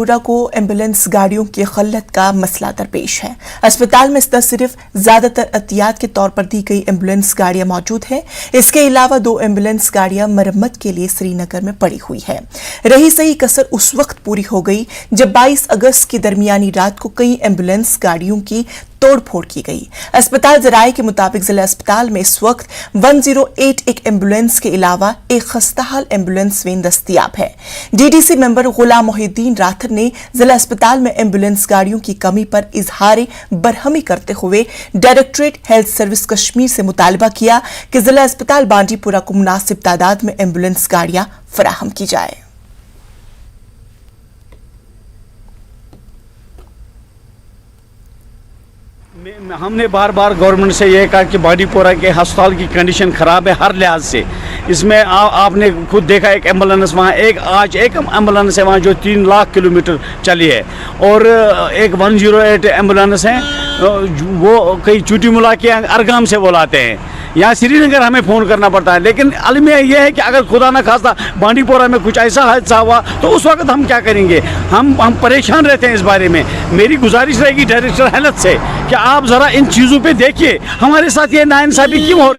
پورا کو ایمبولینس گاڑیوں کی قلت کا مسئلہ درپیش ہے۔ اسپتال میں اس طرح صرف زیادہ تر احتیاط کے طور پر دی گئی ایمبولینس گاڑیاں موجود ہیں۔ اس کے علاوہ 2 ایمبولینس گاڑیاں مرمت کے لیے سری نگر میں پڑی ہوئی ہے۔ رہی صحیح کسر اس وقت پوری ہو گئی جب 22 اگست کی درمیانی رات کو کئی ایمبولینس گاڑیوں کی توڑ پھوڑ کی گئی۔ اسپتال ذرائع کے مطابق ضلع اسپتال میں اس وقت 108 ایک ایمبولینس کے علاوہ ایک خستہ حال ایمبولینس وین دستیاب ہے۔ DDC ممبر غلام محی الدین راتھر نے ضلع اسپتال میں ایمبولینس گاڑیوں کی کمی پر اظہار برہمی کرتے ہوئے ڈائریکٹوریٹ ہیلتھ سروس کشمیر سے مطالبہ کیا کہ ضلع اسپتال بانڈی پورہ کو مناسب تعداد میں ایمبولینس گاڑیاں فراہم کی جائے۔ ہم نے بار بار گورنمنٹ سے یہ کہا کہ بانڈی پورہ کے ہسپتال کی کنڈیشن خراب ہے ہر لحاظ سے۔ اس میں آپ نے خود دیکھا ایک ایمبولینس وہاں آج ایک ایمبولینس ہے وہاں جو 3 لاکھ کلومیٹر چلی ہے، اور ایک 108 ایمبولینس ہیں وہ کئی چوٹی ملا کے ارگام سے وہ لاتے ہیں، یہاں سری نگر ہمیں فون کرنا پڑتا ہے۔ لیکن المیہ یہ ہے کہ اگر خدا نہ خواستہ بانڈی پورہ میں کچھ ایسا حادثہ ہوا تو اس وقت ہم کیا کریں گے؟ ہم پریشان رہتے ہیں اس بارے میں۔ میری گزارش رہے گی ڈائریکٹر ہیلتھ سے کہ آپ ذرا ان چیزوں پہ دیکھیے، ہمارے ساتھ یہ ناانصافی کیوں ہو رہی ہے؟